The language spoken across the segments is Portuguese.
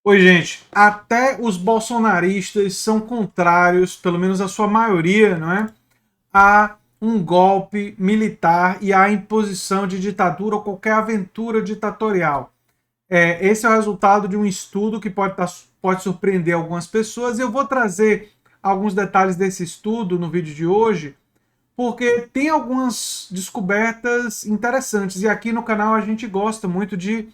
Oi, gente. Até os bolsonaristas são contrários, pelo menos a sua maioria, não é? A um golpe militar e à imposição de ditadura ou qualquer aventura ditatorial. Esse é o resultado de um estudo que pode surpreender algumas pessoas. Eu vou trazer alguns detalhes desse estudo no vídeo de hoje, porque tem algumas descobertas interessantes. E aqui no canal a gente gosta muito de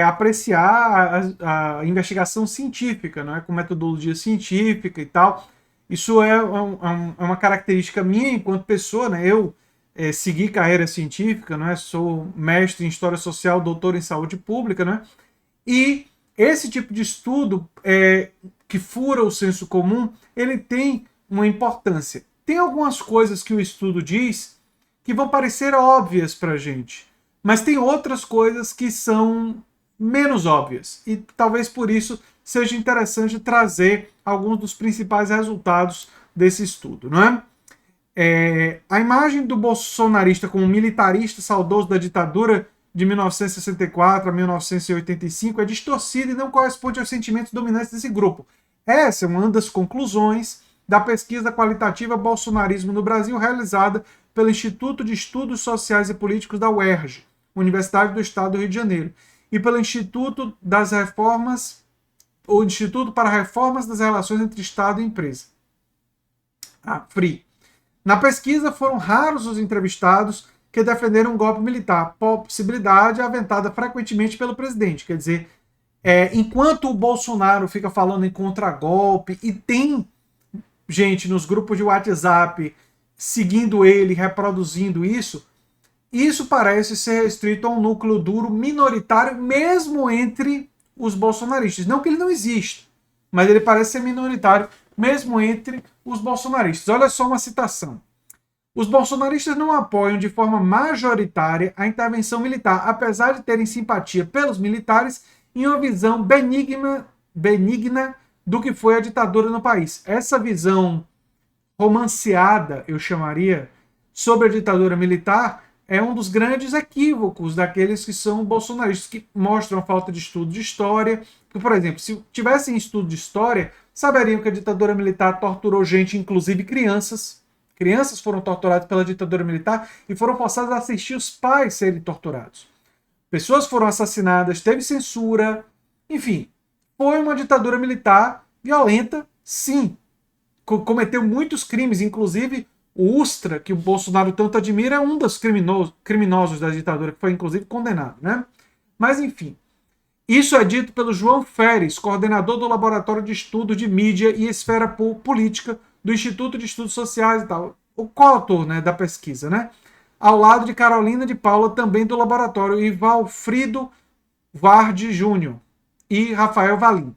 apreciar a investigação científica, não é? Com metodologia científica e tal. Isso é uma característica minha enquanto pessoa, né? Eu segui carreira científica, não é? Sou mestre em História Social, doutor em Saúde Pública, né? E esse tipo de estudo que fura o senso comum, ele tem uma importância. Tem algumas coisas que o estudo diz que vão parecer óbvias para a gente, mas tem outras coisas que são menos óbvias. E talvez por isso seja interessante trazer alguns dos principais resultados desse estudo, não é? A imagem do bolsonarista como militarista saudoso da ditadura de 1964 a 1985 é distorcida e não corresponde aos sentimentos dominantes desse grupo. Essa é uma das conclusões da pesquisa qualitativa Bolsonarismo no Brasil, realizada pelo Instituto de Estudos Sociais e Políticos da UERJ, Universidade do Estado do Rio de Janeiro, e pelo Instituto das Reformas, ou Instituto para Reformas das Relações entre Estado e Empresa, a FRI. Na pesquisa, foram raros os entrevistados que defenderam um golpe militar, possibilidade aventada frequentemente pelo presidente. Quer dizer, enquanto o Bolsonaro fica falando em contragolpe, e tem gente nos grupos de WhatsApp seguindo ele, reproduzindo isso parece ser restrito a um núcleo duro minoritário, mesmo entre os bolsonaristas. Não que ele não exista, mas ele parece ser minoritário, mesmo entre os bolsonaristas. Olha só uma citação. Os bolsonaristas não apoiam de forma majoritária a intervenção militar, apesar de terem simpatia pelos militares em uma visão benigna do que foi a ditadura no país. Essa visão romanceada, eu chamaria, sobre a ditadura militar é um dos grandes equívocos daqueles que são bolsonaristas, que mostram a falta de estudo de história. Por exemplo, se tivessem estudo de história, saberiam que a ditadura militar torturou gente, inclusive crianças. Crianças foram torturadas pela ditadura militar e foram forçadas a assistir os pais serem torturados. Pessoas foram assassinadas, teve censura, enfim, foi uma ditadura militar violenta, sim. Cometeu muitos crimes, inclusive o Ustra, que o Bolsonaro tanto admira, é um dos criminosos da ditadura, que foi inclusive condenado, né? Mas enfim, isso é dito pelo João Feres, coordenador do Laboratório de Estudos de Mídia e Esfera Política do Instituto de Estudos Sociais e tal, o coautor, né, da pesquisa, né? Ao lado de Carolina de Paula, também do laboratório, e Valfrido Varde Júnior e Rafael Valim.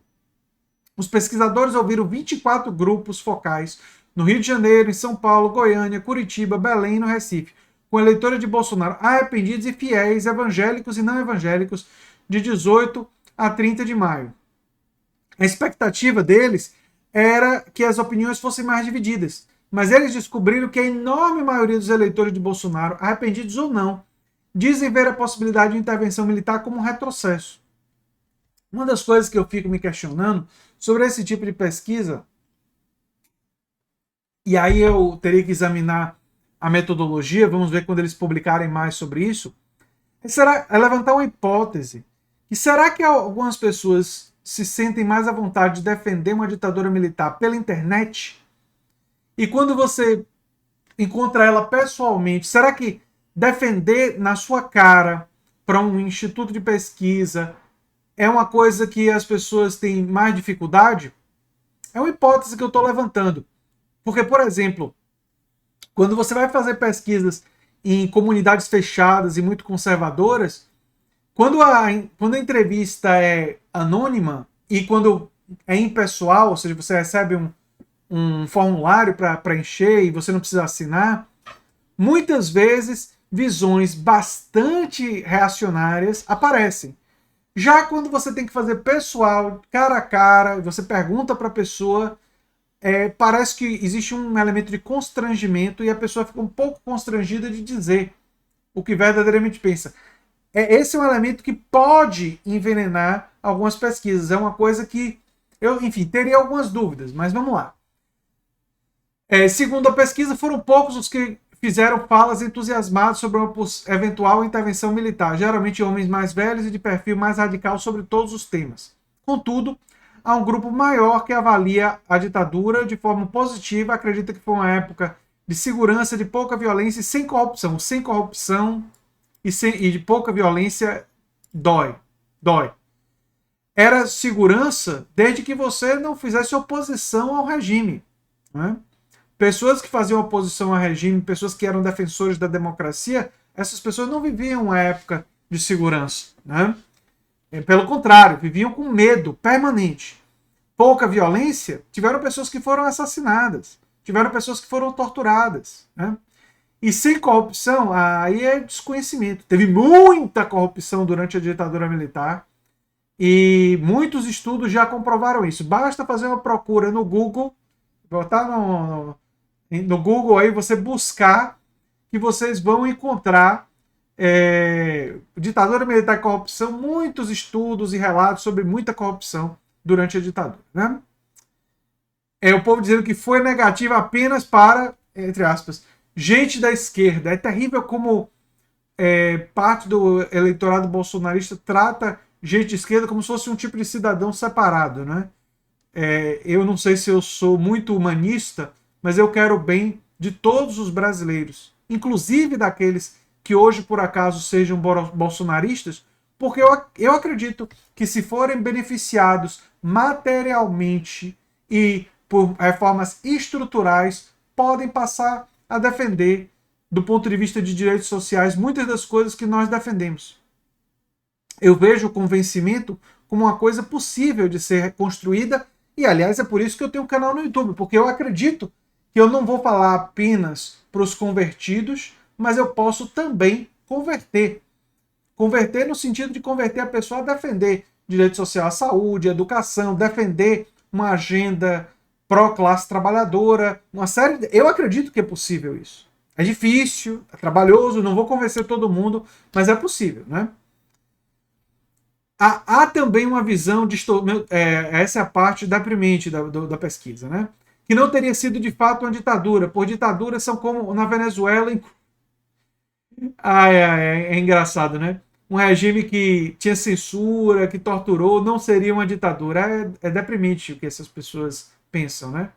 Os pesquisadores ouviram 24 grupos focais no Rio de Janeiro, em São Paulo, Goiânia, Curitiba, Belém e no Recife, com eleitores de Bolsonaro arrependidos e fiéis, evangélicos e não evangélicos, de 18 a 30 de maio. A expectativa deles era que as opiniões fossem mais divididas, mas eles descobriram que a enorme maioria dos eleitores de Bolsonaro, arrependidos ou não, dizem ver a possibilidade de intervenção militar como um retrocesso. Uma das coisas que eu fico me questionando sobre esse tipo de pesquisa, e aí eu teria que examinar a metodologia, vamos ver quando eles publicarem mais sobre isso, é levantar uma hipótese. E será que algumas pessoas se sentem mais à vontade de defender uma ditadura militar pela internet? E quando você encontra ela pessoalmente, será que defender na sua cara para um instituto de pesquisa é uma coisa que as pessoas têm mais dificuldade? É uma hipótese que eu estou levantando. Porque, por exemplo, quando você vai fazer pesquisas em comunidades fechadas e muito conservadoras, quando a entrevista é anônima e quando é impessoal, ou seja, você recebe um formulário para preencher e você não precisa assinar, muitas vezes visões bastante reacionárias aparecem. Já quando você tem que fazer pessoal, cara a cara, você pergunta para a pessoa, parece que existe um elemento de constrangimento e a pessoa fica um pouco constrangida de dizer o que verdadeiramente pensa. Esse é um elemento que pode envenenar algumas pesquisas. É uma coisa que eu, enfim, teria algumas dúvidas, mas vamos lá. Segundo a pesquisa, foram poucos os que fizeram falas entusiasmadas sobre uma eventual intervenção militar, geralmente homens mais velhos e de perfil mais radical sobre todos os temas. Contudo, há um grupo maior que avalia a ditadura de forma positiva, acredita que foi uma época de segurança, de pouca violência e sem corrupção. Sem corrupção e de pouca violência dói. Era segurança desde que você não fizesse oposição ao regime. Né? Pessoas que faziam oposição ao regime, pessoas que eram defensores da democracia, essas pessoas não viviam uma época de segurança. Né? Pelo contrário, viviam com medo permanente. Pouca violência, tiveram pessoas que foram assassinadas, tiveram pessoas que foram torturadas. Né? E sem corrupção, aí é desconhecimento. Teve muita corrupção durante a ditadura militar e muitos estudos já comprovaram isso. Basta fazer uma procura no Google, botar no Google aí, você buscar, que vocês vão encontrar ditadura militar e corrupção, muitos estudos e relatos sobre muita corrupção durante a ditadura. Né? O povo dizendo que foi negativa apenas para, entre aspas, gente da esquerda. É terrível como parte do eleitorado bolsonarista trata gente de esquerda como se fosse um tipo de cidadão separado. Né? Eu não sei se eu sou muito humanista, mas eu quero o bem de todos os brasileiros, inclusive daqueles que hoje, por acaso, sejam bolsonaristas, porque eu acredito que se forem beneficiados materialmente e por reformas estruturais, podem passar a defender, do ponto de vista de direitos sociais, muitas das coisas que nós defendemos. Eu vejo o convencimento como uma coisa possível de ser construída, e aliás é por isso que eu tenho um canal no YouTube, porque eu acredito que eu não vou falar apenas para os convertidos, mas eu posso também converter. Converter no sentido de converter a pessoa a defender direito social à saúde, educação, defender uma agenda pró-classe trabalhadora, uma série de... Eu acredito que é possível isso. É difícil, é trabalhoso, não vou convencer todo mundo, mas é possível, né? Há também uma visão essa é a parte deprimente da pesquisa, né? Que não teria sido de fato uma ditadura, por ditaduras são como na Venezuela. É engraçado, né? Um regime que tinha censura, que torturou, não seria uma ditadura. É deprimente o que essas pessoas pensam, né?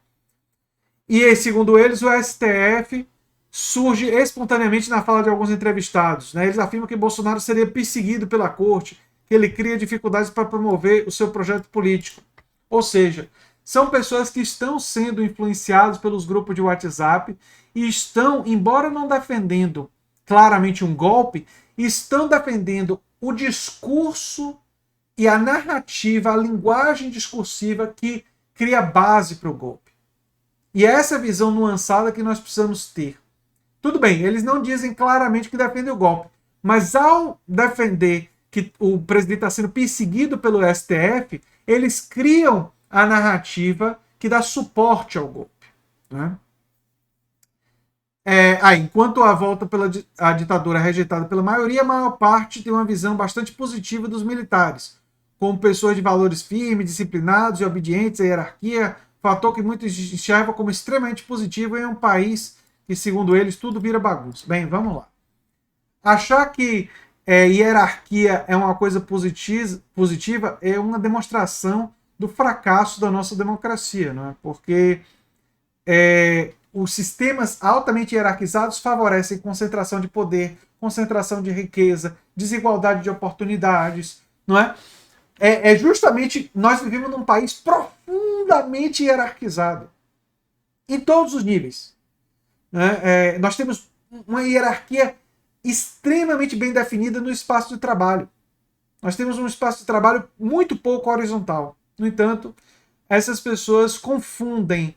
E, segundo eles, o STF surge espontaneamente na fala de alguns entrevistados. Né? Eles afirmam que Bolsonaro seria perseguido pela corte, que ele cria dificuldades para promover o seu projeto político. Ou seja, são pessoas que estão sendo influenciadas pelos grupos de WhatsApp e estão, embora não defendendo claramente um golpe, estão defendendo o discurso e a narrativa, a linguagem discursiva que cria base para o golpe. E é essa visão nuançada que nós precisamos ter. Tudo bem, eles não dizem claramente que defendem o golpe, mas ao defender que o presidente está sendo perseguido pelo STF, eles criam a narrativa que dá suporte ao golpe. Né? Enquanto a volta a ditadura é rejeitada pela maioria, a maior parte tem uma visão bastante positiva dos militares, como pessoas de valores firmes, disciplinados e obedientes à hierarquia, fator que muitos enxergam como extremamente positivo em um país que, segundo eles, tudo vira bagunça. Bem, vamos lá. Achar que hierarquia é uma coisa positiva é uma demonstração do fracasso da nossa democracia, não é? Porque os sistemas altamente hierarquizados favorecem concentração de poder, concentração de riqueza, desigualdade de oportunidades, não é? Justamente, nós vivemos num país profundamente hierarquizado, em todos os níveis. Né? Nós temos uma hierarquia extremamente bem definida no espaço de trabalho. Nós temos um espaço de trabalho muito pouco horizontal. No entanto, essas pessoas confundem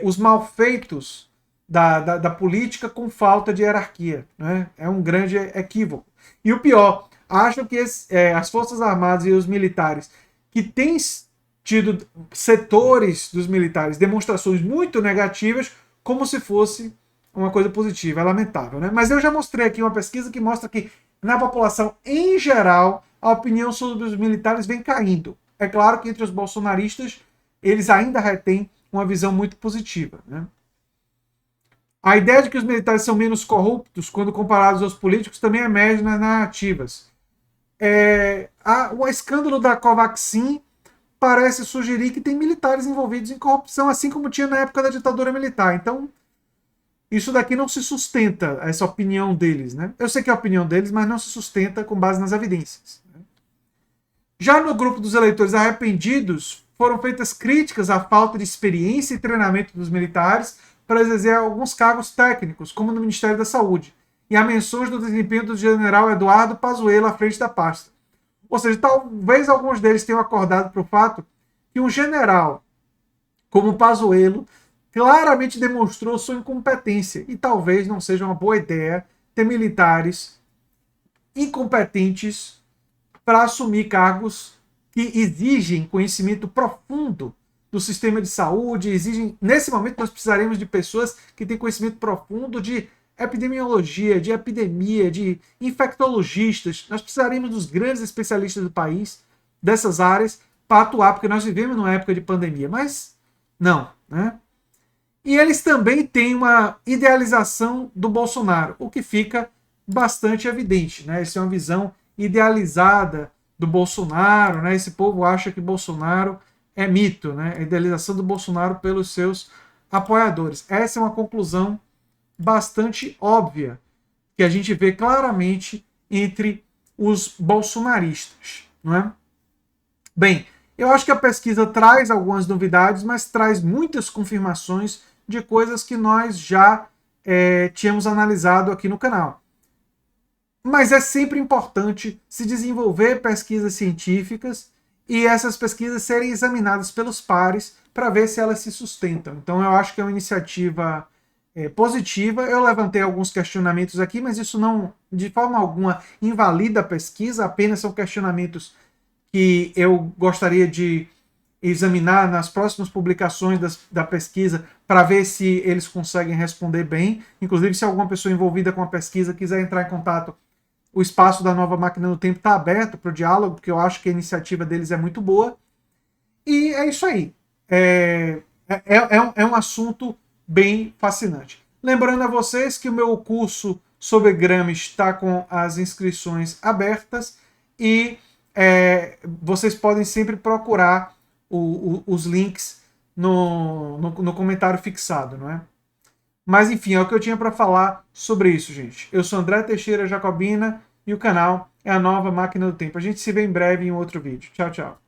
os malfeitos da política com falta de hierarquia. Né? É um grande equívoco. E o pior, acham que as Forças Armadas e os militares, que têm tido setores dos militares demonstrações muito negativas, como se fosse uma coisa positiva. É lamentável. Né? Mas eu já mostrei aqui uma pesquisa que mostra que, na população em geral, a opinião sobre os militares vem caindo. É claro que entre os bolsonaristas, eles ainda retêm uma visão muito positiva, né? A ideia de que os militares são menos corruptos quando comparados aos políticos também emerge nas narrativas. O escândalo da Covaxin parece sugerir que tem militares envolvidos em corrupção, assim como tinha na época da ditadura militar. Então, isso daqui não se sustenta, essa opinião deles, né? Eu sei que é a opinião deles, mas não se sustenta com base nas evidências. Já no grupo dos eleitores arrependidos, foram feitas críticas à falta de experiência e treinamento dos militares para exercer alguns cargos técnicos, como no Ministério da Saúde, e há menções do desempenho do general Eduardo Pazuello à frente da pasta. Ou seja, talvez alguns deles tenham acordado para o fato que um general como Pazuello claramente demonstrou sua incompetência, e talvez não seja uma boa ideia ter militares incompetentes para assumir cargos que exigem conhecimento profundo do sistema de saúde, exigem, nesse momento nós precisaremos de pessoas que têm conhecimento profundo de epidemiologia, de epidemia, de infectologistas. Nós precisaremos dos grandes especialistas do país, dessas áreas, para atuar, porque nós vivemos numa época de pandemia, mas não, né? E eles também têm uma idealização do Bolsonaro, o que fica bastante evidente, né? Essa é uma visão idealizada do Bolsonaro, né? Esse povo acha que Bolsonaro é mito, né? A idealização do Bolsonaro pelos seus apoiadores. Essa é uma conclusão bastante óbvia que a gente vê claramente entre os bolsonaristas, não é? Bem, eu acho que a pesquisa traz algumas novidades, mas traz muitas confirmações de coisas que nós já tínhamos analisado aqui no canal. Mas é sempre importante se desenvolver pesquisas científicas e essas pesquisas serem examinadas pelos pares para ver se elas se sustentam. Então eu acho que é uma iniciativa positiva. Eu levantei alguns questionamentos aqui, mas isso não, de forma alguma, invalida a pesquisa, apenas são questionamentos que eu gostaria de examinar nas próximas publicações da pesquisa para ver se eles conseguem responder bem. Inclusive, se alguma pessoa envolvida com a pesquisa quiser entrar em contato, o espaço da Nova Máquina do Tempo está aberto para o diálogo, porque eu acho que a iniciativa deles é muito boa. E é isso aí. É um assunto bem fascinante. Lembrando a vocês que o meu curso sobre Gramsci está com as inscrições abertas e vocês podem sempre procurar os links no comentário fixado, não é? Mas enfim, é o que eu tinha para falar sobre isso, gente. Eu sou André Teixeira Jacobina e o canal é a Nova Máquina do Tempo. A gente se vê em breve em outro vídeo. Tchau, tchau.